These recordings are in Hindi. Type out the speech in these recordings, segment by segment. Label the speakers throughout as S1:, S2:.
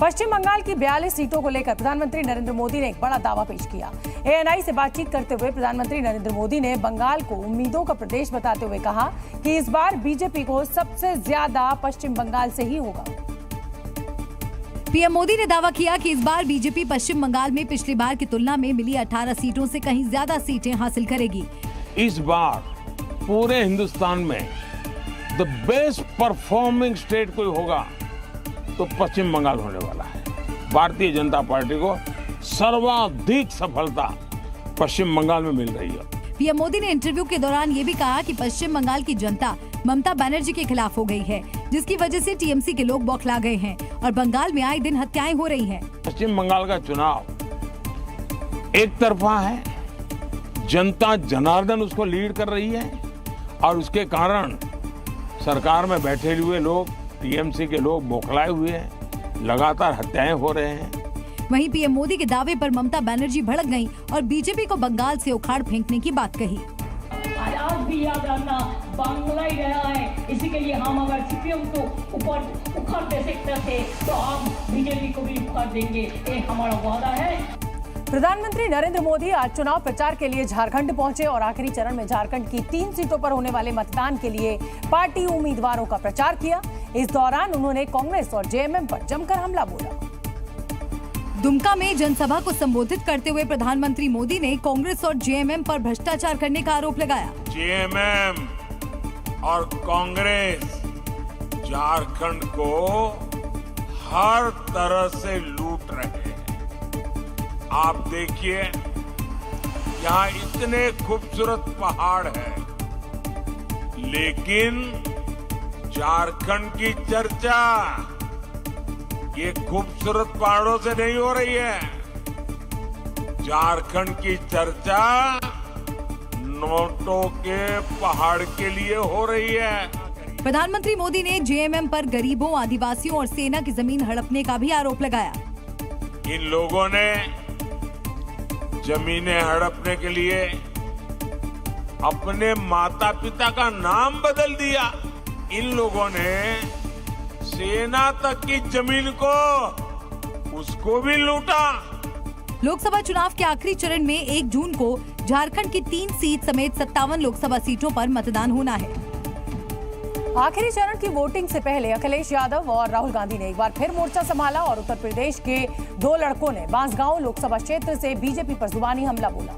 S1: पश्चिम बंगाल की 42 सीटों को लेकर प्रधानमंत्री नरेंद्र मोदी ने एक बड़ा दावा पेश किया। एएनआई से बातचीत करते हुए प्रधानमंत्री नरेंद्र मोदी ने बंगाल को उम्मीदों का प्रदेश बताते हुए कहा कि इस बार बीजेपी को सबसे ज्यादा पश्चिम बंगाल से ही होगा।
S2: पीएम मोदी ने दावा किया कि इस बार बीजेपी पश्चिम बंगाल में पिछली बार की तुलना में मिली 18 सीटों से कहीं ज्यादा सीटें हासिल करेगी।
S3: इस बार पूरे हिंदुस्तान में द बेस्ट परफॉर्मिंग स्टेट कोई होगा तो पश्चिम बंगाल होने वाला है। भारतीय जनता पार्टी को सर्वाधिक सफलता पश्चिम बंगाल में मिल रही है।
S2: पीएम मोदी ने इंटरव्यू के दौरान ये भी कहा कि पश्चिम बंगाल की जनता ममता बनर्जी के खिलाफ हो गई है, जिसकी वजह से टीएमसी के लोग बौखला गए हैं और बंगाल में आए दिन हत्याएं हो रही हैं।
S3: पश्चिम बंगाल का चुनाव एक तरफा है, जनता जनार्दन उसको लीड कर रही है और उसके कारण सरकार में बैठे हुए लोग, टीएमसी के लोग बौखलाए हुए हैं, लगातार हत्याएं हो रहे हैं।
S2: वहीं पीएम मोदी के दावे पर ममता बनर्जी भड़क गईं और बीजेपी को बंगाल से उखाड़ फेंकने की बात कही।
S4: आज भी याद रखना, बांग्ला ही गया है, इसी के लिए हम अगर सीपीएम को ऊपर उखाड़ दे सकते थे तो हम बीजेपी को भी उखाड़ देंगे, ये हमारा वादा है।
S1: प्रधानमंत्री नरेंद्र मोदी आज चुनाव प्रचार के लिए झारखंड पहुंचे और आखिरी चरण में झारखंड की 3 सीटों पर होने वाले मतदान के लिए पार्टी उम्मीदवारों का प्रचार किया। इस दौरान उन्होंने कांग्रेस और जेएमएम पर जमकर हमला बोला।
S2: दुमका में जनसभा को संबोधित करते हुए प्रधानमंत्री मोदी ने कांग्रेस और जेएमएम पर भ्रष्टाचार करने का आरोप लगाया।
S3: जेएमएम और कांग्रेस झारखंड को हर तरह से लूट रहे हैं। आप देखिए, यहाँ इतने खूबसूरत पहाड़ हैं, लेकिन झारखंड की चर्चा ये खूबसूरत पहाड़ों से नहीं हो रही है। झारखंड की चर्चा नोटों के पहाड़ के लिए हो रही है।
S2: प्रधानमंत्री मोदी ने जेएमएम पर गरीबों, आदिवासियों और सेना की जमीन हड़पने का भी आरोप लगाया।
S3: इन लोगों ने जमीनें हड़पने के लिए अपने माता पिता का नाम बदल दिया। इन लोगों ने सेना तक की जमीन को उसको भी लूटा।
S2: लोकसभा चुनाव के आखिरी चरण में 1 जून को झारखंड की 3 सीट समेत 57 लोकसभा सीटों पर मतदान होना है।
S1: आखिरी चरण की वोटिंग से पहले अखिलेश यादव और राहुल गांधी ने एक बार फिर मोर्चा संभाला और उत्तर प्रदेश के 2 लड़कों ने बांसगांव लोकसभा क्षेत्र से बीजेपी पर जुबानी हमला बोला।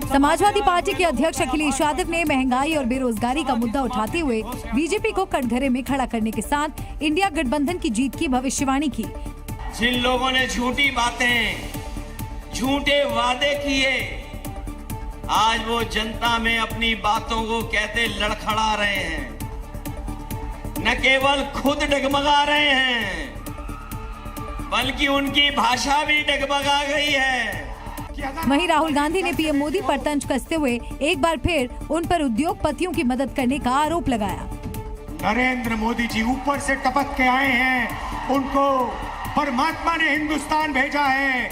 S2: समाजवादी पार्टी के अध्यक्ष अखिलेश यादव ने महंगाई और बेरोजगारी का मुद्दा उठाते हुए बीजेपी को कटघरे में खड़ा करने के साथ इंडिया गठबंधन की जीत की भविष्यवाणी की।
S5: जिन लोगों ने झूठी बातें, झूठे वादे किए, आज वो जनता में अपनी बातों को कहते लड़खड़ा रहे हैं। न केवल खुद डगमगा रहे हैं, बल्कि उनकी भाषा भी डगमगा गई है।
S2: वहीं राहुल गांधी ने पीएम मोदी पर तंज कसते हुए एक बार फिर उन पर उद्योगपतियों की मदद करने का आरोप लगाया।
S6: नरेंद्र मोदी जी ऊपर से टपक के आए हैं, उनको परमात्मा ने हिंदुस्तान भेजा है।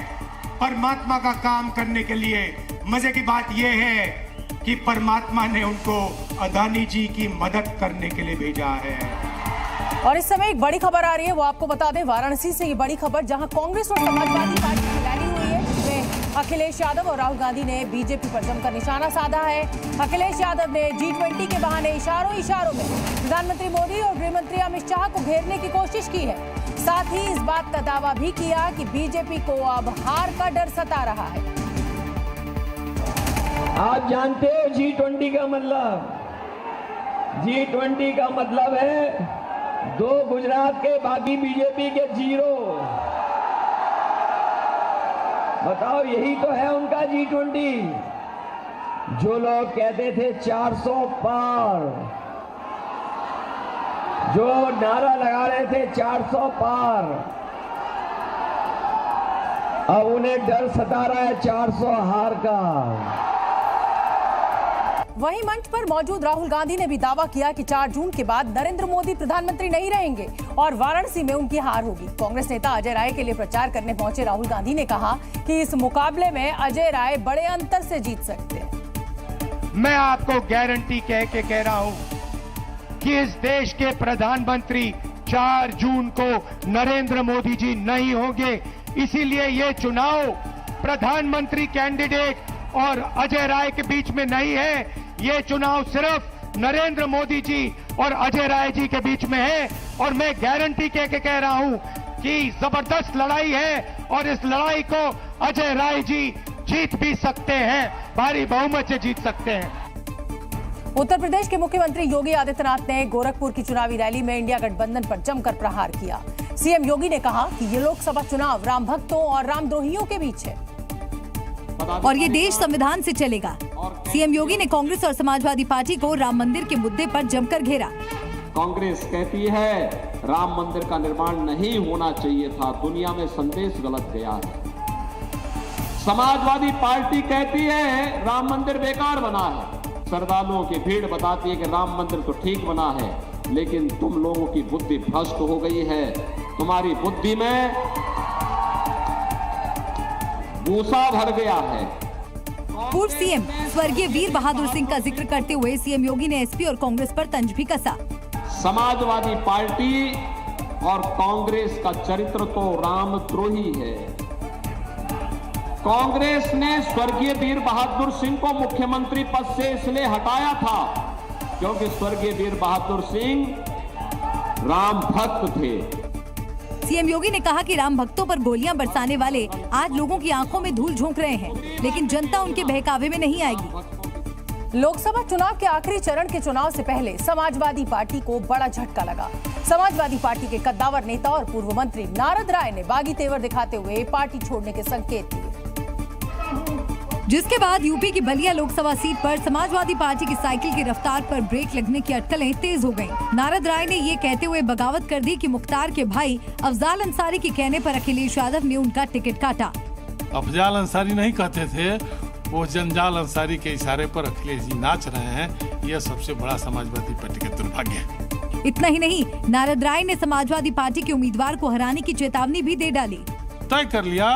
S6: परमात्मा का काम करने के लिए मजे की बात यह है कि परमात्मा ने उनको अदानी जी की मदद करने के लिए भेजा है।
S1: और इस समय एक बड़ी खबर आ रही है, वो आपको बता दें, वाराणसी से ये बड़ी खबर, जहां कांग्रेस और समाजवादी पार्टी की रैली हुई है, जिसमें अखिलेश यादव और राहुल गांधी ने बीजेपी पर जमकर निशाना साधा है। अखिलेश यादव ने G20 के बहाने इशारों में प्रधानमंत्री मोदी और गृह मंत्री अमित शाह को घेरने की कोशिश की है। साथ ही इस बात का दावा भी किया कि बीजेपी को अब हार का डर सता रहा है।
S7: आप जानते हो G20 का मतलब? G20 का मतलब है 2 गुजरात के, बाकी बीजेपी के 0। बताओ, यही तो है उनका G20। जो लोग कहते थे 400 पार, जो नारा लगा रहे थे 400 पार, अब उन्हें डर सता रहा है 400 हार का।
S1: वहीं मंच पर मौजूद राहुल गांधी ने भी दावा किया कि 4 जून के बाद नरेंद्र मोदी प्रधानमंत्री नहीं रहेंगे और वाराणसी में उनकी हार होगी। कांग्रेस नेता अजय राय के लिए प्रचार करने पहुंचे राहुल गांधी ने कहा कि इस मुकाबले में अजय राय बड़े अंतर से जीत सकते हैं।
S6: मैं आपको गारंटी कह रहा हूं कि इस देश के प्रधानमंत्री 4 जून को नरेंद्र मोदी जी नहीं होंगे। इसीलिए ये चुनाव प्रधानमंत्री कैंडिडेट और अजय राय के बीच में नहीं है, ये चुनाव सिर्फ नरेंद्र मोदी जी और अजय राय जी के बीच में है। और मैं गारंटी के कह रहा हूं कि जबरदस्त लड़ाई है और इस लड़ाई को अजय राय जी जीत भी सकते हैं, भारी बहुमत से जीत सकते हैं।
S1: उत्तर प्रदेश के मुख्यमंत्री योगी आदित्यनाथ ने गोरखपुर की चुनावी रैली में इंडिया गठबंधन पर जमकर प्रहार किया। सीएम योगी ने कहा कि ये लोकसभा चुनाव राम भक्तों और रामद्रोहियों के बीच है
S2: और ये देश संविधान से चलेगा। सीएम योगी ने कांग्रेस और समाजवादी पार्टी को राम मंदिर के मुद्दे पर जमकर घेरा।
S8: कांग्रेस कहती है राम मंदिर का निर्माण नहीं होना चाहिए था, दुनिया में संदेश गलत गया है। समाजवादी पार्टी कहती है राम मंदिर बेकार बना है। श्रद्धालुओं की भीड़ बताती है कि राम मंदिर तो ठीक बना है, लेकिन तुम लोगों की बुद्धि भ्रष्ट हो गई है। तुम्हारी बुद्धि में भूसा भर गया है।
S2: पूर्व सीएम स्वर्गीय वीर बहादुर सिंह का जिक्र करते हुए सीएम योगी ने एसपी और कांग्रेस पर तंज भी कसा।
S8: समाजवादी पार्टी और कांग्रेस का चरित्र तो रामद्रोही है। कांग्रेस ने स्वर्गीय वीर बहादुर सिंह को मुख्यमंत्री पद से इसलिए हटाया था क्योंकि स्वर्गीय वीर बहादुर सिंह राम भक्त थे।
S2: सीएम योगी ने कहा कि राम भक्तों पर गोलियां बरसाने वाले आज लोगों की आंखों में धूल झोंक रहे हैं, लेकिन जनता उनके बहकावे में नहीं आएगी।
S1: लोकसभा चुनाव के आखिरी चरण के चुनाव से पहले समाजवादी पार्टी को बड़ा झटका लगा। समाजवादी पार्टी के कद्दावर नेता और पूर्व मंत्री नारद राय ने बागी तेवर दिखाते हुए पार्टी छोड़ने के संकेत दिए,
S2: जिसके बाद यूपी की बलिया लोकसभा सीट पर समाजवादी पार्टी की साइकिल की रफ्तार पर ब्रेक लगने की अटकलें तेज हो गईं। नारद राय ने ये कहते हुए बगावत कर दी कि मुख्तार के भाई अफजाल अंसारी के कहने पर अखिलेश यादव ने उनका टिकट काटा।
S9: अफजाल अंसारी नहीं कहते थे, वो जंजाल अंसारी के इशारे पर अखिलेश जी नाच रहे हैं। यह सबसे बड़ा समाजवादी पार्टी का दुर्भाग्य है।
S2: इतना ही नहीं, नारद राय ने समाजवादी पार्टी के उम्मीदवार को हराने की चेतावनी भी दे डाली।
S9: तय कर लिया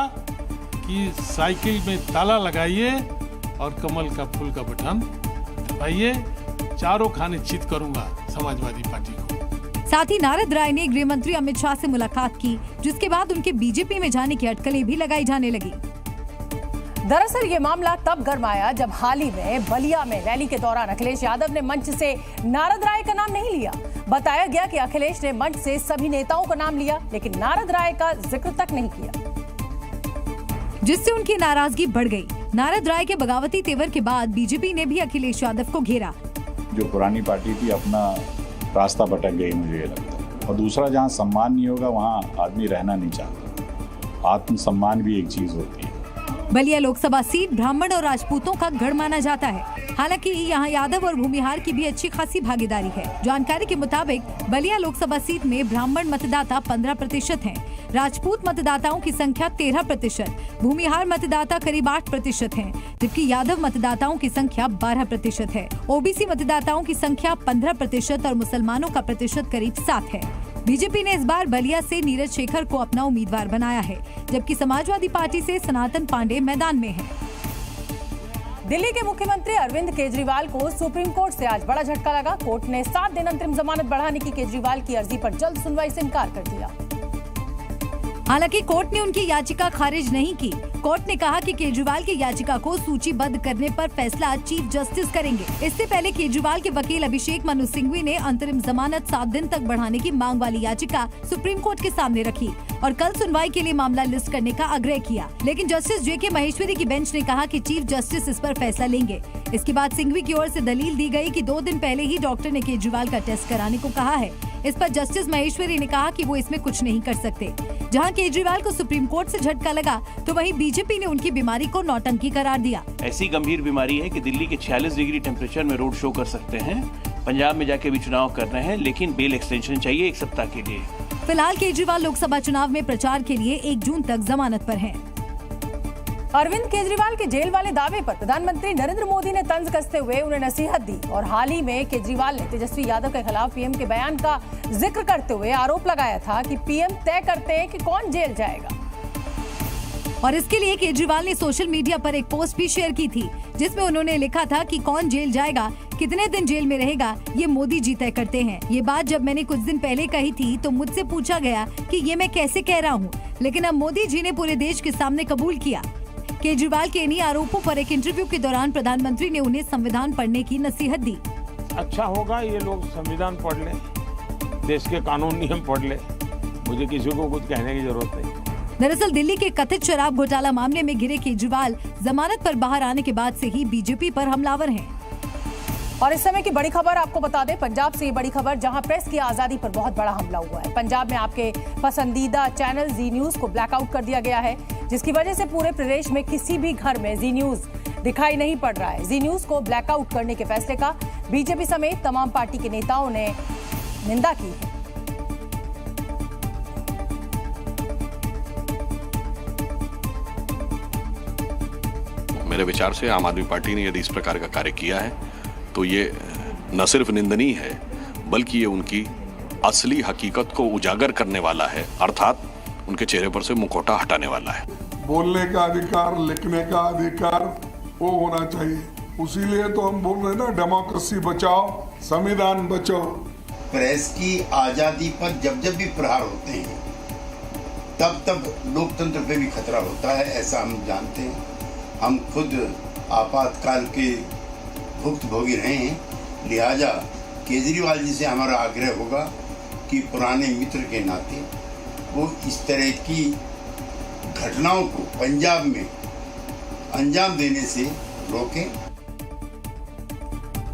S9: कि साइकिल में ताला लगाइए और कमल का फूल का बटन दबाइए, चारों खाने चित करूंगा समाजवादी पार्टी को।
S2: साथ ही नारद राय ने गृह मंत्री अमित शाह से मुलाकात की, जिसके बाद उनके बीजेपी में जाने की अटकलें भी लगाई जाने लगी।
S1: दरअसल ये मामला तब गर्म आया जब हाल ही में बलिया में रैली के दौरान अखिलेश यादव ने मंच से नारद राय का नाम नहीं लिया। बताया गया कि अखिलेश ने मंच से सभी नेताओं का नाम लिया, लेकिन नारद राय का जिक्र तक नहीं किया,
S2: जिससे उनकी नाराजगी बढ़ गई। नारद राय के बगावती तेवर के बाद बीजेपी ने भी अखिलेश यादव को घेरा।
S10: जो पुरानी पार्टी थी अपना रास्ता भटक गई, मुझे ये लगता है। और दूसरा, जहाँ सम्मान नहीं होगा वहाँ आदमी रहना नहीं चाहता। आत्मसम्मान भी एक चीज होती है।
S2: बलिया लोकसभा सीट ब्राह्मण और राजपूतों का गढ़ माना जाता है। हालांकि यहाँ यादव और भूमिहार की भी अच्छी खासी भागीदारी है। जानकारी के मुताबिक बलिया लोकसभा सीट में ब्राह्मण मतदाता 15% हैं, राजपूत मतदाताओं की संख्या 13%, भूमिहार मतदाता करीब 8% हैं, जबकि यादव मतदाताओं की संख्या 12% है। ओबीसी मतदाताओं की संख्या 15% और मुसलमानों का प्रतिशत करीब 7 है। बीजेपी ने इस बार बलिया से नीरज शेखर को अपना उम्मीदवार बनाया है, जबकि समाजवादी पार्टी से सनातन पांडे मैदान में हैं।
S1: दिल्ली के मुख्यमंत्री अरविंद केजरीवाल को सुप्रीम कोर्ट से आज बड़ा झटका लगा। कोर्ट ने 7 दिन अंतरिम जमानत बढ़ाने की केजरीवाल की अर्जी पर जल्द सुनवाई से इनकार कर दिया।
S2: हालांकि कोर्ट ने उनकी याचिका खारिज नहीं की। कोर्ट ने कहा कि केजरीवाल की याचिका को सूचीबद्ध करने पर फैसला चीफ जस्टिस करेंगे। इससे पहले केजरीवाल के वकील अभिषेक मनु सिंघवी ने अंतरिम जमानत 7 दिन तक बढ़ाने की मांग वाली याचिका सुप्रीम कोर्ट के सामने रखी और कल सुनवाई के लिए मामला लिस्ट करने का आग्रह किया, लेकिन जस्टिस जेके महेश्वरी की बेंच ने कहा कि चीफ जस्टिस इस पर फैसला लेंगे। इसके बाद सिंघवी की ओर से दलील दी गई कि 2 दिन पहले ही डॉक्टर ने केजरीवाल का टेस्ट कराने को कहा है। इस पर जस्टिस महेश्वरी ने कहा कि वो इसमें कुछ नहीं कर सकते। जहां केजरीवाल को सुप्रीम कोर्ट से झटका लगा, तो वहीं बीजेपी ने उनकी बीमारी को नौटंकी करार दिया।
S11: ऐसी गंभीर बीमारी है कि दिल्ली के 46 डिग्री टेम्परेचर में रोड शो कर सकते हैं, पंजाब में जाके भी चुनाव कर रहे हैं, लेकिन बेल एक्सटेंशन चाहिए 1 सप्ताह के लिए।
S2: फिलहाल केजरीवाल लोकसभा चुनाव में प्रचार के लिए 1 जून तक जमानत पर हैं।
S1: अरविंद केजरीवाल के जेल वाले दावे पर प्रधानमंत्री नरेंद्र मोदी ने तंज कसते हुए उन्हें नसीहत दी और हाल ही में केजरीवाल ने तेजस्वी यादव के खिलाफ पीएम के बयान का जिक्र करते हुए आरोप लगाया था कि पीएम तय करते हैं कि कौन जेल जाएगा।
S2: और इसके लिए केजरीवाल ने सोशल मीडिया पर एक पोस्ट भी शेयर की थी, जिसमें उन्होंने लिखा था कि कौन जेल जाएगा कितने दिन जेल में रहेगा ये मोदी जी तय करते हैं। ये बात जब मैंने कुछ दिन पहले कही थी तो मुझसे पूछा गया कि ये मैं कैसे कह रहा हूँ, लेकिन अब मोदी जी ने पूरे देश के सामने कबूल किया। केजरीवाल के इन्हीं आरोपों पर एक इंटरव्यू के दौरान प्रधानमंत्री ने उन्हें संविधान पढ़ने की नसीहत दी।
S3: अच्छा होगा ये लोग संविधान पढ़ लें, देश के कानून नियम पढ़ लें, मुझे किसी को कुछ कहने की जरूरत नहीं।
S2: दरअसल दिल्ली के कथित शराब घोटाला मामले में घिरे केजरीवाल जमानत पर बाहर आने के बाद से ही बीजेपी पर हमलावर हैं।
S1: और इस समय की बड़ी खबर आपको बता दें, पंजाब से ये बड़ी खबर, जहां प्रेस की आजादी पर बहुत बड़ा हमला हुआ है। पंजाब में आपके पसंदीदा चैनल जी न्यूज को ब्लैकआउट कर दिया गया है, जिसकी वजह से पूरे प्रदेश में किसी भी घर में जी न्यूज दिखाई नहीं पड़ रहा है। जी न्यूज को ब्लैकआउट करने के फैसले का बीजेपी समेत तमाम पार्टी के नेताओं ने निंदा की है।
S12: मेरे विचार से आम आदमी पार्टी ने यदि इस प्रकार का कार्य किया है तो ये न सिर्फ निंदनीय है, बल्कि ये उनकी असली हकीकत को उजागर करने वाला है, अर्थात उनके चेहरे पर से मुखौटा हटाने वाला है।
S13: बोलने का अधिकार, लिखने का अधिकार वो होना चाहिए। उसीलिए तो हम बोल रहे हैं ना, डेमोक्रेसी बचाओ, संविधान बचाओ।
S14: प्रेस की आजादी पर जब जब भी प्रहार होते हैं तब तब लोकतंत्र पे भी खतरा होता है, ऐसा हम जानते हैं। हम खुद आपातकाल के भुक्तभोगी रहे हैं, लिहाजा केजरीवाल जी से हमारा आग्रह होगा कि पुराने मित्र के नाते वो इस तरह की घटनाओं को पंजाब में अंजाम देने से रोकें।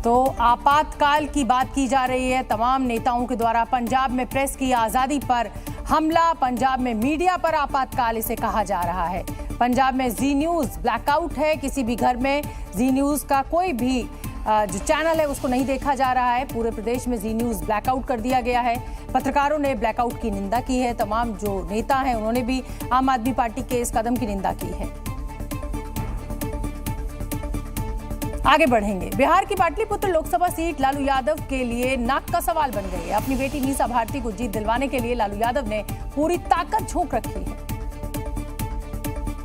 S1: तो आपातकाल की बात की जा रही है, तमाम नेताओं के द्वारा पंजाब में प्रेस की आजादी पर हमला, पंजाब में मीडिया पर आपातकाल इसे कहा जा रहा है। पंजाब में जी न्यूज ब्लैकआउट है, किसी भी घर में जी न्यूज का कोई भी जो चैनल है उसको नहीं देखा जा रहा है। पूरे प्रदेश में जी न्यूज ब्लैकआउट कर दिया गया है। पत्रकारों ने ब्लैकआउट की निंदा की है, तमाम जो नेता हैं उन्होंने भी आम आदमी पार्टी के इस कदम की निंदा की है। आगे बढ़ेंगे। बिहार की पाटलिपुत्र लोकसभा सीट लालू यादव के लिए नाक का सवाल बन गई है। अपनी बेटी मीसा भारती को जीत दिलवाने के लिए लालू यादव ने पूरी ताकत झोंक रखी है।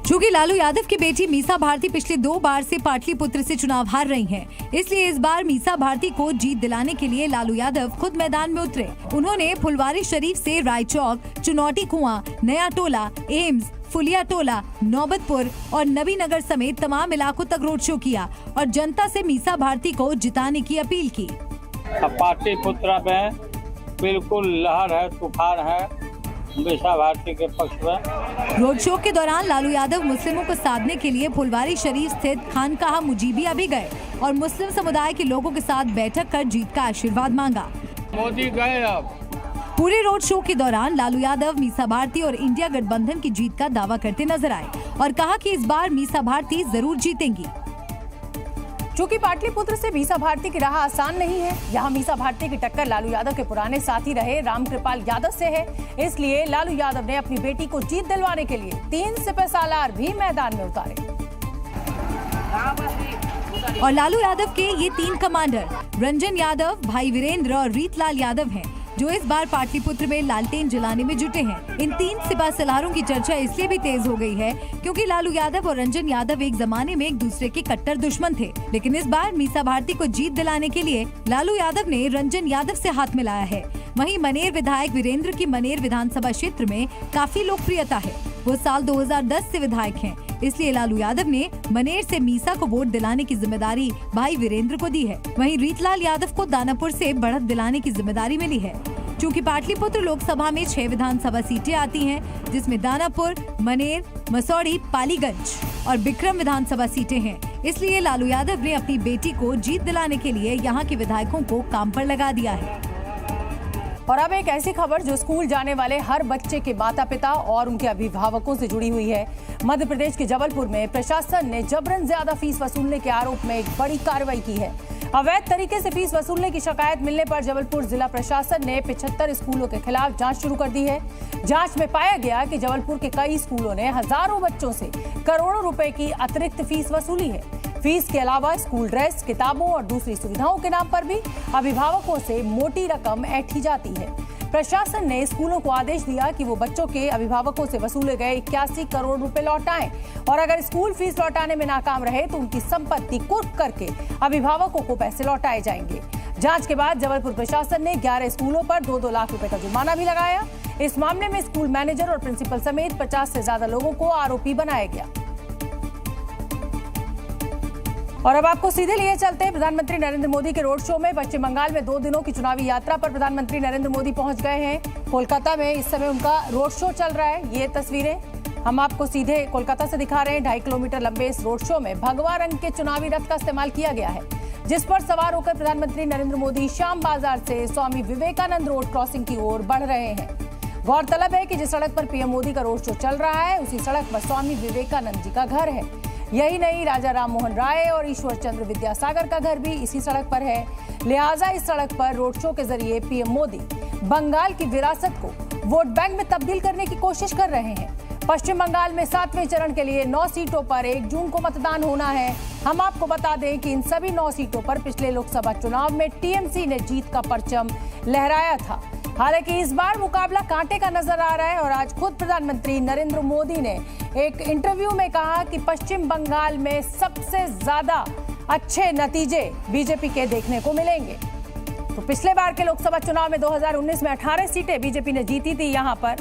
S2: चूंकि लालू यादव की बेटी मीसा भारती पिछले 2 बार से पाटलिपुत्र से चुनाव हार रही हैं, इसलिए इस बार मीसा भारती को जीत दिलाने के लिए लालू यादव खुद मैदान में उतरे। उन्होंने फुलवारी शरीफ से रायचौक, चुनौटी कुआं, नया टोला, एम्स, फुलिया टोला, नौबतपुर और नबीनगर समेत तमाम इलाकों तक रोड शो किया और जनता से मीसा भारती को जिताने की अपील की।
S15: पाटलिपुत्र में बिल्कुल लहर है, तूफान है मीसा भारती के पक्ष में।
S2: रोड शो के दौरान लालू यादव मुस्लिमों को साधने के लिए फुलवारी शरीफ स्थित खानकाहा मुजीबिया भी गए और मुस्लिम समुदाय के लोगों के साथ बैठक कर जीत का आशीर्वाद मांगा।
S15: मोदी गए अब।
S2: पूरे रोड शो के दौरान लालू यादव मीसा भारती और इंडिया गठबंधन की जीत का दावा करते नजर आए और कहा कि इस बार मीसा भारती जरूर जीतेंगी।
S1: चूंकि पाटलिपुत्र से मीसा भारती की राह आसान नहीं है, यहाँ मीसा भारती की टक्कर लालू यादव के पुराने साथी रहे रामकृपाल यादव से है, इसलिए लालू यादव ने अपनी बेटी को जीत दिलवाने के लिए 3 सिपहसालार भी मैदान में उतारे।
S2: और लालू यादव के ये 3 कमांडर रंजन यादव, भाई वीरेंद्र और रीतलाल यादव हैं, जो इस बार पाटलिपुत्र में लालटेन जलाने में जुटे हैं। इन 3 सिपहसालारों की चर्चा इसलिए भी तेज हो गई है क्योंकि लालू यादव और रंजन यादव एक जमाने में एक दूसरे के कट्टर दुश्मन थे, लेकिन इस बार मीसा भारती को जीत दिलाने के लिए लालू यादव ने रंजन यादव से हाथ मिलाया है। वहीं मनेर विधायक वीरेंद्र की मनेर विधानसभा क्षेत्र में काफी लोकप्रियता है। वो साल 2010 से विधायक हैं, इसलिए लालू यादव ने मनेर से मीसा को वोट दिलाने की जिम्मेदारी भाई वीरेंद्र को दी है। वहीं रीतलाल यादव को दानापुर से बढ़त दिलाने की जिम्मेदारी मिली है। चूंकि पाटलिपुत्र लोकसभा में 6 विधानसभा सीटें आती हैं, जिसमें दानापुर, मनेर, मसौड़ी, पालीगंज और बिक्रम विधानसभा सीटें हैं, इसलिए लालू यादव ने अपनी बेटी को जीत दिलाने के लिए यहाँ के विधायकों को काम पर लगा दिया है।
S1: और अब एक ऐसी खबर जो स्कूल जाने वाले हर बच्चे के माता पिता और उनके अभिभावकों से जुड़ी हुई है। मध्य प्रदेश के जबलपुर में प्रशासन ने जबरन ज्यादा फीस वसूलने के आरोप में एक बड़ी कार्रवाई की है। अवैध तरीके से फीस वसूलने की शिकायत मिलने पर जबलपुर जिला प्रशासन ने 75 स्कूलों के खिलाफ जांच शुरू कर दी है। जांच में पाया गया कि जबलपुर के कई स्कूलों ने हजारों बच्चों से करोड़ों रुपए की अतिरिक्त फीस वसूली है। फीस के अलावा स्कूल ड्रेस, किताबों और दूसरी सुविधाओं के नाम पर भी अभिभावकों से मोटी रकम ऐंठी जाती है। प्रशासन ने स्कूलों को आदेश दिया कि वो बच्चों के अभिभावकों से वसूले गए 81 करोड़ रुपए लौटाएं और अगर स्कूल फीस लौटाने में नाकाम रहे तो उनकी संपत्ति कुर्क करके अभिभावकों को पैसे लौटाए जाएंगे। जांच के बाद जबलपुर प्रशासन ने 11 स्कूलों पर 2-2 लाख रुपए का जुर्माना भी लगाया। इस मामले में स्कूल मैनेजर और प्रिंसिपल समेत 50 से ज्यादा लोगों को आरोपी बनाया गया। और अब आपको सीधे लिए चलते हैं प्रधानमंत्री नरेंद्र मोदी के रोड शो में। पश्चिम बंगाल में 2 दिनों की चुनावी यात्रा पर प्रधानमंत्री नरेंद्र मोदी पहुंच गए हैं। कोलकाता में इस समय उनका रोड शो चल रहा है। ये तस्वीरें हम आपको सीधे कोलकाता से दिखा रहे हैं। 2.5 किलोमीटर लंबे इस रोड शो में भगवा रंग के चुनावी रथ का इस्तेमाल किया गया है, जिस पर सवार होकर प्रधानमंत्री नरेंद्र मोदी श्याम बाजार से स्वामी विवेकानंद रोड क्रॉसिंग की ओर बढ़ रहे हैं। गौरतलब है कि जिस सड़क पर पीएम मोदी का रोड शो चल रहा है उसी सड़क पर स्वामी विवेकानंद जी का घर है। यही नहीं, राजा राम मोहन राय और ईश्वर चंद्र विद्यासागर का घर भी इसी सड़क पर है। लिहाजा इस सड़क पर रोड शो के जरिए पीएम मोदी बंगाल की विरासत को वोट बैंक में तब्दील करने की कोशिश कर रहे हैं। पश्चिम बंगाल में 7वें चरण के लिए 9 सीटों पर 1 जून को मतदान होना है। हम आपको बता दें कि इन सभी 9 सीटों पर पिछले लोकसभा चुनाव में टीएमसी ने जीत का परचम लहराया था। हालांकि इस बार मुकाबला कांटे का नजर आ रहा है और आज खुद प्रधानमंत्री नरेंद्र मोदी ने एक इंटरव्यू में कहा कि पश्चिम बंगाल में सबसे ज्यादा अच्छे नतीजे बीजेपी के देखने को मिलेंगे। तो पिछले बार के लोकसभा चुनाव में 2019 में 18 सीटें बीजेपी ने जीती थी यहां पर,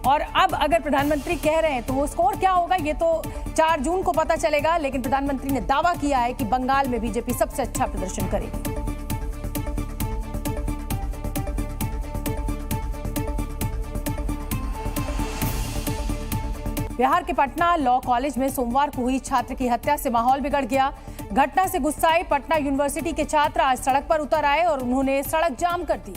S1: और अब अगर प्रधानमंत्री कह रहे हैं तो वो स्कोर क्या होगा ये तो 4 जून को पता चलेगा। लेकिन प्रधानमंत्री ने दावा किया है कि बंगाल में बीजेपी सबसे अच्छा प्रदर्शन करेगी। बिहार के पटना लॉ कॉलेज में सोमवार को हुई छात्र की हत्या से माहौल बिगड़ गया। घटना से गुस्साए पटना यूनिवर्सिटी के छात्र आज सड़क पर उतर आए और उन्होंने सड़क जाम कर दी।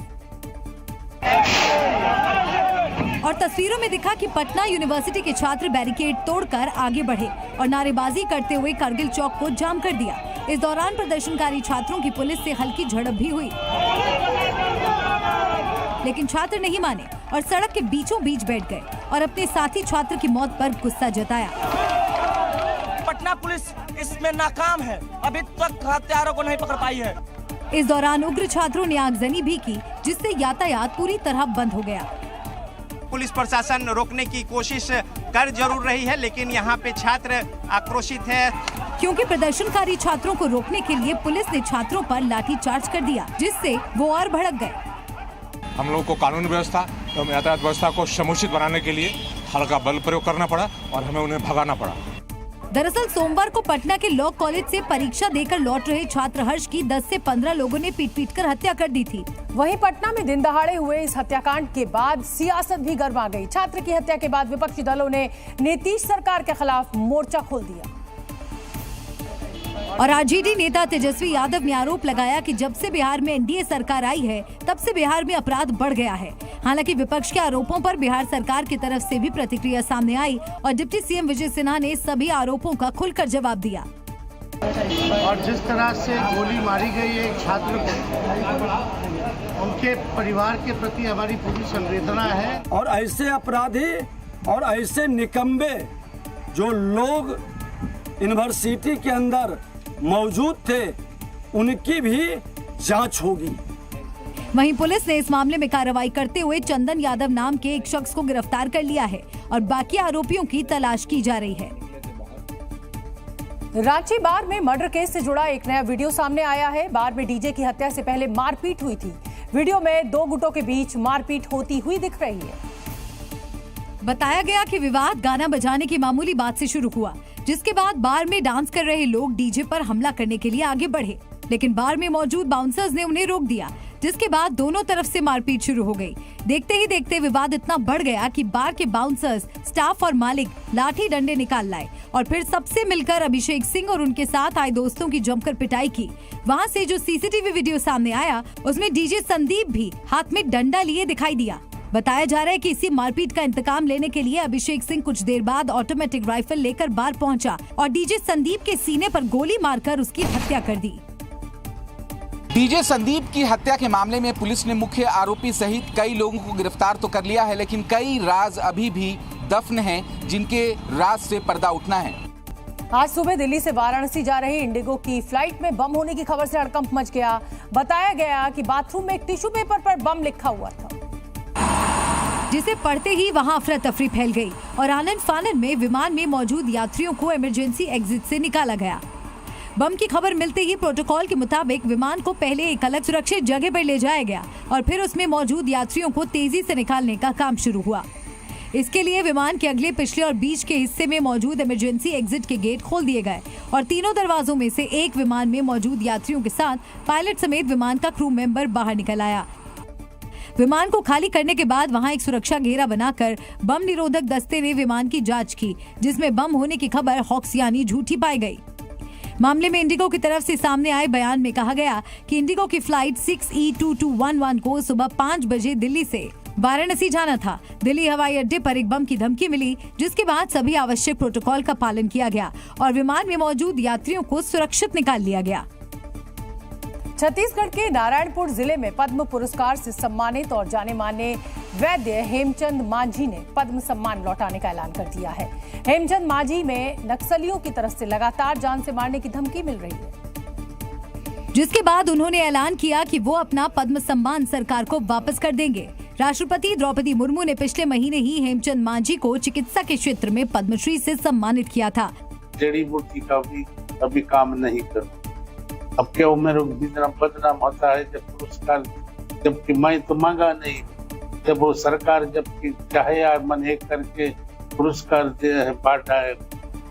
S2: और तस्वीरों में दिखा कि पटना यूनिवर्सिटी के छात्र बैरिकेड तोड़कर आगे बढ़े और नारेबाजी करते हुए करगिल चौक को जाम कर दिया। इस दौरान प्रदर्शनकारी छात्रों की पुलिस से हल्की झड़प भी हुई, लेकिन छात्र नहीं माने और सड़क के बीचों बीच बैठ गए और अपने साथी छात्र की मौत पर गुस्सा जताया।
S16: पटना पुलिस इसमें नाकाम है, अभी तक हत्यारों को नहीं पकड़ पाई है।
S2: इस दौरान उग्र छात्रों ने आगजनी भी की, जिससे यातायात पूरी तरह बंद हो गया।
S17: पुलिस प्रशासन रोकने की कोशिश कर जरूर रही है, लेकिन यहाँ पे छात्र आक्रोशित है
S2: क्योंकि प्रदर्शनकारी छात्रों को रोकने के लिए पुलिस ने छात्रों पर लाठीचार्ज कर दिया, जिससे वो और भड़क गए।
S18: हम लोगों को कानून व्यवस्था एवं यातायात व्यवस्था को समुचित बनाने के लिए हल्का बल प्रयोग करना पड़ा और हमें उन्हें भगाना पड़ा।
S2: दरअसल सोमवार को पटना के लॉ कॉलेज से परीक्षा देकर लौट रहे छात्र हर्ष की 10 से 15 लोगों ने पीट कर हत्या कर दी थी।
S1: वहीं पटना में दिन दहाड़े हुए इस हत्याकांड के बाद सियासत भी गर्मा गई। छात्र की हत्या के बाद विपक्षी दलों ने नीतीश सरकार के खिलाफ मोर्चा खोल दिया।
S2: और आरजेडी नेता तेजस्वी यादव ने आरोप लगाया कि जब से बिहार में एनडीए सरकार आई है तब से बिहार में अपराध बढ़ गया है। हालांकि विपक्ष के आरोपों पर बिहार सरकार की तरफ से भी प्रतिक्रिया सामने आई और डिप्टी सीएम विजय सिन्हा ने सभी आरोपों का खुलकर जवाब दिया।
S19: और जिस तरह से गोली मारी गई है छात्र को, उनके परिवार के प्रति हमारी पूरी संवेदना है।
S20: और ऐसे अपराधी और ऐसे निकम्बे जो लोग यूनिवर्सिटी के अंदर मौजूद थे उनकी भी जांच होगी।
S2: वहीं पुलिस ने इस मामले में कार्रवाई करते हुए चंदन यादव नाम के एक शख्स को गिरफ्तार कर लिया है और बाकी आरोपियों की तलाश की जा रही है।
S1: रांची बार में मर्डर केस से जुड़ा एक नया वीडियो सामने आया है। बार में डीजे की हत्या से पहले मारपीट हुई थी। वीडियो में 2 गुटों के बीच मारपीट होती हुई दिख रही है।
S2: बताया गया कि विवाद गाना बजाने की मामूली बात से शुरू हुआ, जिसके बाद बार में डांस कर रहे लोग डीजे पर हमला करने के लिए आगे बढ़े, लेकिन बार में मौजूद बाउंसर्स ने उन्हें रोक दिया, जिसके बाद दोनों तरफ से मारपीट शुरू हो गई। देखते ही देखते विवाद इतना बढ़ गया कि बार के बाउंसर्स, स्टाफ और मालिक लाठी डंडे निकाल लाए और फिर सबसे मिलकर अभिषेक सिंह और उनके साथ आए दोस्तों की जमकर पिटाई की। वहां से जो सीसीटीवी वीडियो सामने आया उसमें डीजे संदीप भी हाथ में डंडा लिए दिखाई दिया। बताया जा रहा है कि इसी मारपीट का इंतकाम लेने के लिए अभिषेक सिंह कुछ देर बाद ऑटोमेटिक राइफल लेकर बार पहुंचा और डीजे संदीप के सीने पर गोली मारकर उसकी हत्या कर दी।
S21: डीजे संदीप की हत्या के मामले में पुलिस ने मुख्य आरोपी सहित कई लोगों को गिरफ्तार तो कर लिया है, लेकिन कई राज अभी भी दफन हैं, जिनके राज से पर्दा उठना है।
S1: आज सुबह दिल्ली से वाराणसी जा रही इंडिगो की फ्लाइट में बम होने की खबर से हड़कंप मच गया। बताया गया कि बाथरूम में एक टिश्यू पेपर पर बम लिखा हुआ था।
S2: जिसे पढ़ते ही वहां अफरा तफरी फैल गई और आनन फानन में विमान में मौजूद यात्रियों को इमरजेंसी एग्जिट से निकाला गया। बम की खबर मिलते ही प्रोटोकॉल के मुताबिक विमान को पहले एक अलग सुरक्षित जगह पर ले जाया गया और फिर उसमें मौजूद यात्रियों को तेजी से निकालने का काम शुरू हुआ। इसके लिए विमान के अगले, पिछले और बीच के हिस्से में मौजूद इमरजेंसी एग्जिट के गेट खोल दिए गए और तीनों दरवाजों में से एक विमान में मौजूद यात्रियों के साथ पायलट समेत विमान का क्रू मेंबर बाहर निकल आया। विमान को खाली करने के बाद वहां एक सुरक्षा घेरा बनाकर बम निरोधक दस्ते ने विमान की जांच की, जिसमें बम होने की खबर हॉक्स यानी झूठी पाई गई। मामले में इंडिगो की तरफ से सामने आए बयान में कहा गया कि इंडिगो की फ्लाइट 6E2211 को सुबह 5 बजे दिल्ली से वाराणसी जाना था। दिल्ली हवाई अड्डे पर एक बम की धमकी मिली, जिसके बाद सभी आवश्यक प्रोटोकॉल का पालन किया गया और विमान में मौजूद यात्रियों को सुरक्षित निकाल लिया गया।
S1: छत्तीसगढ़ के नारायणपुर जिले में पद्म पुरस्कार से सम्मानित और जाने माने वैद्य हेमचंद मांझी ने पद्म सम्मान लौटाने का ऐलान कर दिया है। हेमचंद मांझी में नक्सलियों की तरफ से लगातार जान से मारने की धमकी मिल रही है,
S2: जिसके बाद उन्होंने ऐलान किया कि वो अपना पद्म सम्मान सरकार को वापस कर देंगे। राष्ट्रपति द्रौपदी मुर्मू ने पिछले महीने ही हेमचंद मांझी को चिकित्सा के क्षेत्र में पद्मश्री से सम्मानित किया था।
S4: जड़ी बूटी का भी अभी काम नहीं कर, अब क्या उम्र बदनाम होता है जब पुरस्कार, जबकि मैं तो मांगा नहीं, जब वो सरकार जबकि चाहे यार मन एक करके पुरस्कार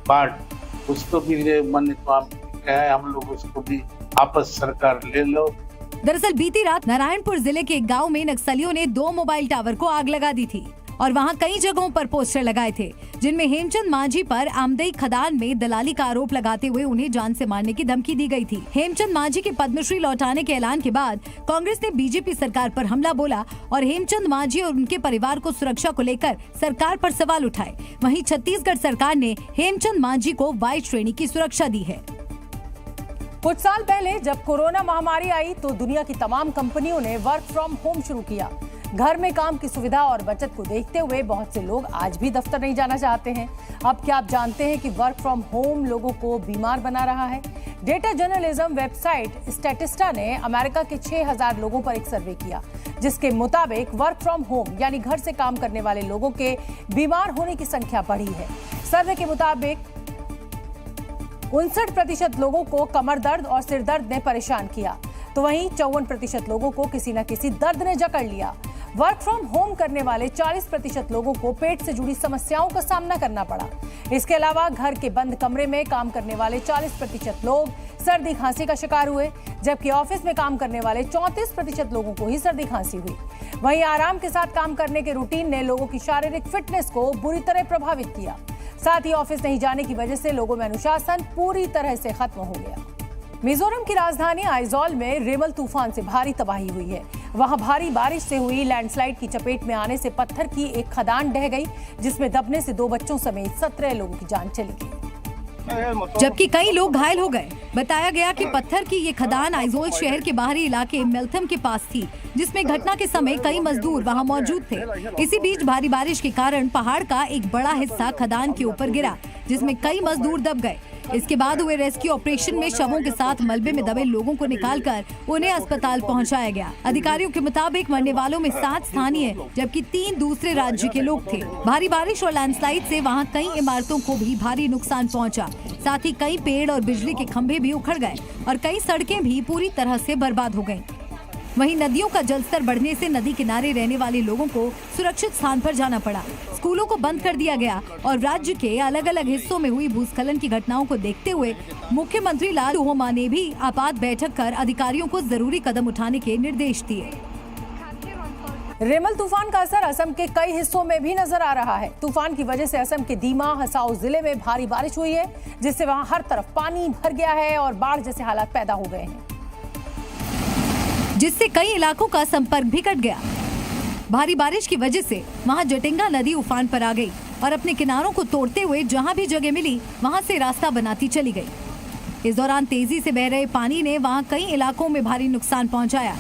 S4: बांट उसको भी ले, मन तो हम लोग उसको भी आपस सरकार ले लो।
S2: दरअसल बीती रात नारायणपुर जिले के एक गांव में नक्सलियों ने 2 मोबाइल टावर को आग लगा दी थी और वहां कई जगहों पर पोस्टर लगाए थे, जिनमें हेमचंद मांझी पर आमदई खदान में दलाली का आरोप लगाते हुए उन्हें जान से मारने की धमकी दी गई थी। हेमचंद मांझी के पद्मश्री लौटाने के ऐलान के बाद कांग्रेस ने बीजेपी सरकार पर हमला बोला और हेमचंद मांझी और उनके परिवार को सुरक्षा को लेकर सरकार पर सवाल उठाए। वहीं छत्तीसगढ़ सरकार ने हेमचंद मांझी को वाई श्रेणी की सुरक्षा दी है।
S1: कुछ साल पहले जब कोरोना महामारी आई तो दुनिया की तमाम कंपनियों ने वर्क फ्रॉम होम शुरू किया। घर में काम की सुविधा और बचत को देखते हुए बहुत से लोग आज भी दफ्तर नहीं जाना चाहते हैं। अब क्या आप जानते हैं कि वर्क फ्रॉम होम लोगों को बीमार बना रहा है? डेटा जर्नलिज्म वेबसाइट स्टैटिस्टा ने अमेरिका के 6000 लोगों पर एक सर्वे किया, जिसके मुताबिक वर्क फ्रॉम होम यानी घर से काम करने वाले लोगों के बीमार होने की संख्या बढ़ी है। सर्वे के मुताबिक 59% लोगों को कमर दर्द और सिर दर्द ने परेशान किया, तो वहीं 54% लोगों को किसी न किसी दर्द ने जकड़ लिया। वर्क फ्रॉम होम करने वाले 40% लोगों को पेट से जुड़ी समस्याओं का सामना करना पड़ा। इसके अलावा घर के बंद कमरे में काम करने वाले 40% लोग सर्दी खांसी का शिकार हुए, जबकि ऑफिस में काम करने वाले 34% लोगों को ही सर्दी खांसी हुई। वहीं आराम के साथ काम करने के रूटीन ने लोगों की शारीरिक फिटनेस को बुरी तरह प्रभावित किया। साथ ही ऑफिस नहीं जाने की वजह से लोगों में अनुशासन पूरी तरह से खत्म हो गया। मिजोरम की राजधानी आइजॉल में रेमल तूफान से भारी तबाही हुई है। वहां भारी बारिश से हुई लैंडस्लाइड की चपेट में आने से पत्थर की एक खदान ढह गई, जिसमें दबने से 2 बच्चों समेत 17 लोगों की जान चली गई,
S2: जबकि कई लोग घायल हो गए। बताया गया कि पत्थर की ये खदान आइजोल शहर के बाहरी इलाके मेल्थम के पास थी, जिसमें घटना के समय कई मजदूर वहां मौजूद थे। इसी बीच भारी बारिश के कारण पहाड़ का एक बड़ा हिस्सा खदान के ऊपर गिरा, जिसमें कई मजदूर दब गए। इसके बाद हुए रेस्क्यू ऑपरेशन में शवों के साथ मलबे में दबे लोगों को निकालकर उन्हें अस्पताल पहुंचाया गया। अधिकारियों के मुताबिक मरने वालों में 7 स्थानीय जबकि 3 दूसरे राज्य के लोग थे। भारी बारिश और लैंडस्लाइड से वहां कई इमारतों को भी भारी नुकसान पहुंचा। साथ ही कई पेड़ और बिजली के खंभे भी उखड़ गए और कई सड़कें भी पूरी तरह से बर्बाद हो गयी। वहीं नदियों का जलस्तर बढ़ने से नदी किनारे रहने वाले लोगों को सुरक्षित स्थान पर जाना पड़ा। स्कूलों को बंद कर दिया गया और राज्य के अलग अलग हिस्सों में हुई भूस्खलन की घटनाओं को देखते हुए मुख्यमंत्री लाल तोहोमा ने भी आपात बैठक कर अधिकारियों को जरूरी कदम उठाने के निर्देश दिए।
S1: रेमल तूफान का असर असम के कई हिस्सों में भी नजर आ रहा है। तूफान की वजह से असम के दीमा हसाओ जिले में भारी बारिश हुई है, जिससे वहां हर तरफ पानी भर गया है और बाढ़ जैसे हालात पैदा हो गए हैं,
S2: जिससे कई इलाकों का संपर्क भी कट गया। भारी बारिश की वजह से वहां जटिंगा नदी उफान पर आ गई और अपने किनारों को तोड़ते हुए जहां भी जगह मिली वहां से रास्ता बनाती चली गई। इस दौरान तेजी से बह रहे पानी ने वहां कई इलाकों में भारी नुकसान पहुंचाया।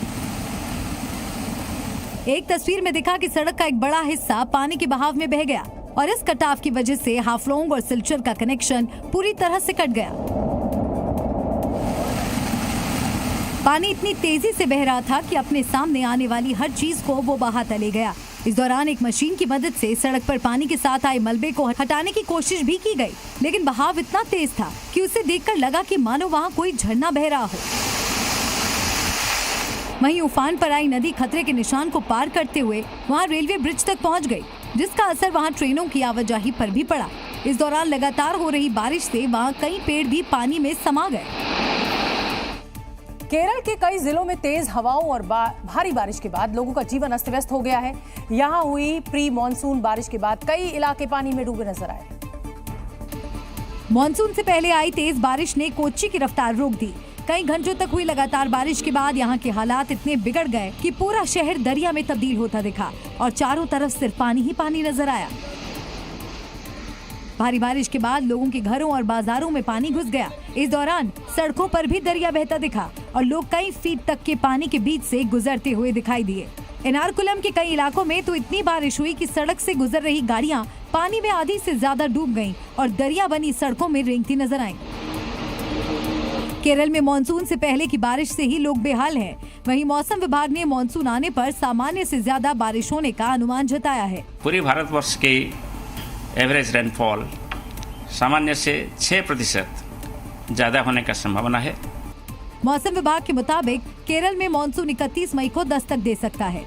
S2: एक तस्वीर में दिखा कि सड़क का एक बड़ा हिस्सा पानी के बहाव में बह गया और इस कटाव की वजह से हाफलोंग और सिलचर का कनेक्शन पूरी तरह से कट गया। पानी इतनी तेजी से बह रहा था कि अपने सामने आने वाली हर चीज को वो बहाता ले गया। इस दौरान एक मशीन की मदद से सड़क पर पानी के साथ आए मलबे को हटाने की कोशिश भी की गई, लेकिन बहाव इतना तेज था कि उसे देखकर लगा कि मानो वहाँ कोई झरना बह रहा हो। वहीं उफान पर आई नदी खतरे के निशान को पार करते हुए वहाँ रेलवे ब्रिज तक पहुँच गई, जिसका असर वहाँ ट्रेनों की आवाजाही पर भी पड़ा। इस दौरान लगातार हो रही बारिश से वहाँ कई पेड़ भी पानी में समा गए।
S1: केरल के कई जिलों में तेज हवाओं और भारी बारिश के बाद लोगों का जीवन अस्त व्यस्त हो गया है। यहाँ हुई प्री मॉनसून बारिश के बाद कई इलाके पानी में डूबे नजर आए।
S2: मॉनसून से पहले आई तेज बारिश ने कोच्चि की रफ्तार रोक दी। कई घंटों तक हुई लगातार बारिश के बाद यहाँ के हालात इतने बिगड़ गए कि पूरा शहर दरिया में तब्दील होता दिखा और चारों तरफ सिर्फ पानी ही पानी नजर आया। भारी बारिश के बाद लोगों के घरों और बाजारों में पानी घुस गया। इस दौरान सड़कों पर भी दरिया बहता दिखा और लोग कई फीट तक के पानी के बीच से गुजरते हुए दिखाई दिए। एर्नाकुलम के कई इलाकों में तो इतनी बारिश हुई कि सड़क से गुजर रही गाड़ियां पानी में आधी से ज्यादा डूब गईं और दरिया बनी सड़कों में रेंगती नजर आईं। केरल में मानसून से पहले की बारिश से ही लोग बेहाल हैं। वहीं मौसम विभाग ने मानसून आने पर सामान्य से ज्यादा बारिश होने का अनुमान जताया है।
S5: पूरे भारतवर्ष के एवरेज रेनफॉल सामान्य से 6% ज्यादा होने का संभावना है।
S2: मौसम विभाग के मुताबिक केरल में मानसून 31 मई को दस्तक दे सकता है।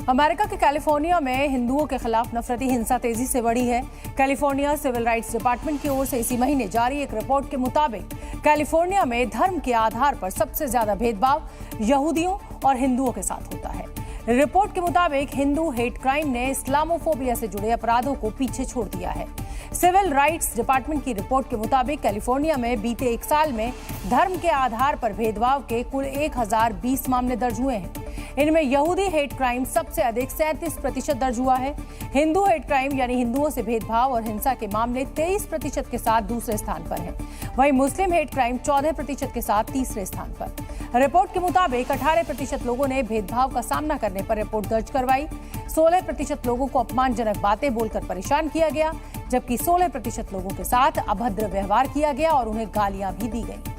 S1: अमेरिका के कैलिफोर्निया में हिंदुओं के खिलाफ नफरती हिंसा तेजी से बढ़ी है। कैलिफोर्निया सिविल राइट्स डिपार्टमेंट की ओर से इसी महीने जारी एक रिपोर्ट के मुताबिक कैलिफोर्निया में धर्म के आधार पर सबसे ज्यादा भेदभाव यहूदियों और हिंदुओं के साथ होता है। रिपोर्ट के मुताबिक हिंदू हेट क्राइम ने इस्लामोफोबिया से जुड़े अपराधों को पीछे छोड़ दिया है। सिविल राइट्स डिपार्टमेंट की रिपोर्ट के मुताबिक कैलिफोर्निया में बीते एक साल में धर्म के आधार पर भेदभाव के कुल 1020 मामले दर्ज हुए हैं। इनमें यहूदी हेट क्राइम सबसे अधिक 37% दर्ज हुआ है। हिंदू हेट क्राइम यानी हिंदुओं से भेदभाव और हिंसा के मामले 23% के साथ दूसरे स्थान पर हैं। वहीं मुस्लिम हेट क्राइम 14% के साथ तीसरे स्थान पर। रिपोर्ट के मुताबिक 18% लोगों ने भेदभाव का सामना करने पर रिपोर्ट दर्ज करवाई। 16% लोगों को अपमानजनक बातें बोलकर परेशान किया गया, जबकि 16% लोगों के साथ अभद्र व्यवहार किया गया और उन्हें गालियां भी दी गई।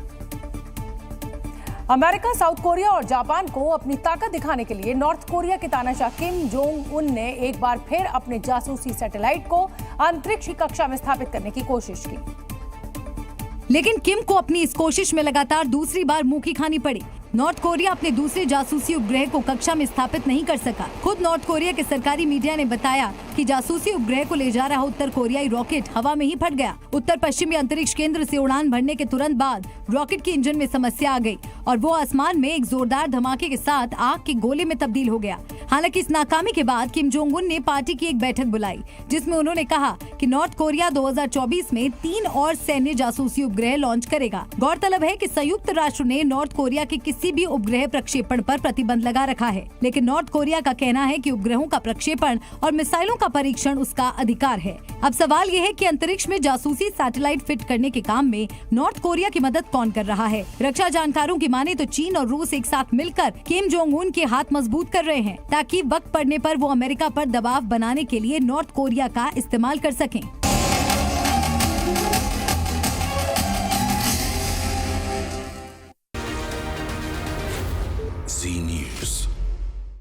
S1: अमेरिका, साउथ कोरिया और जापान को अपनी ताकत दिखाने के लिए नॉर्थ कोरिया के तानाशाह किम जोंग उन ने एक बार फिर अपने जासूसी सैटेलाइट को अंतरिक्ष की कक्षा में स्थापित करने की कोशिश की।
S2: लेकिन किम को अपनी इस कोशिश में लगातार दूसरी बार मुंह की खानी पड़ी। नॉर्थ कोरिया अपने दूसरे जासूसी उपग्रह को कक्षा में स्थापित नहीं कर सका। खुद नॉर्थ कोरिया के सरकारी मीडिया ने बताया कि जासूसी उपग्रह को ले जा रहा उत्तर कोरियाई रॉकेट हवा में ही फट गया। उत्तर पश्चिमी अंतरिक्ष केंद्र से उड़ान भरने के तुरंत बाद रॉकेट के इंजन में समस्या आ गई और वो आसमान में एक जोरदार धमाके के साथ आग के गोले में तब्दील हो गया। हालांकि इस नाकामी के बाद किम जोंग उन ने पार्टी की एक बैठक बुलाई, जिसमें उन्होंने कहा कि नॉर्थ कोरिया 2024 में 3 और सैन्य जासूसी उपग्रह लॉन्च करेगा। गौरतलब है कि संयुक्त राष्ट्र ने नॉर्थ कोरिया के किसी भी उपग्रह प्रक्षेपण पर प्रतिबंध लगा रखा है, लेकिन नॉर्थ कोरिया का कहना है कि उपग्रहों का प्रक्षेपण और मिसाइलों का परीक्षण उसका अधिकार है। अब सवाल ये है कि अंतरिक्ष में जासूसी सैटेलाइट फिट करने के काम में नॉर्थ कोरिया की मदद कौन कर रहा है। रक्षा जानकारों की माने तो चीन और रूस एक साथ मिलकर किम जोंग उन के हाथ मजबूत कर रहे हैं, ताकि वक्त पड़ने पर वो अमेरिका पर दबाव बनाने के लिए नॉर्थ कोरिया का इस्तेमाल कर सकें।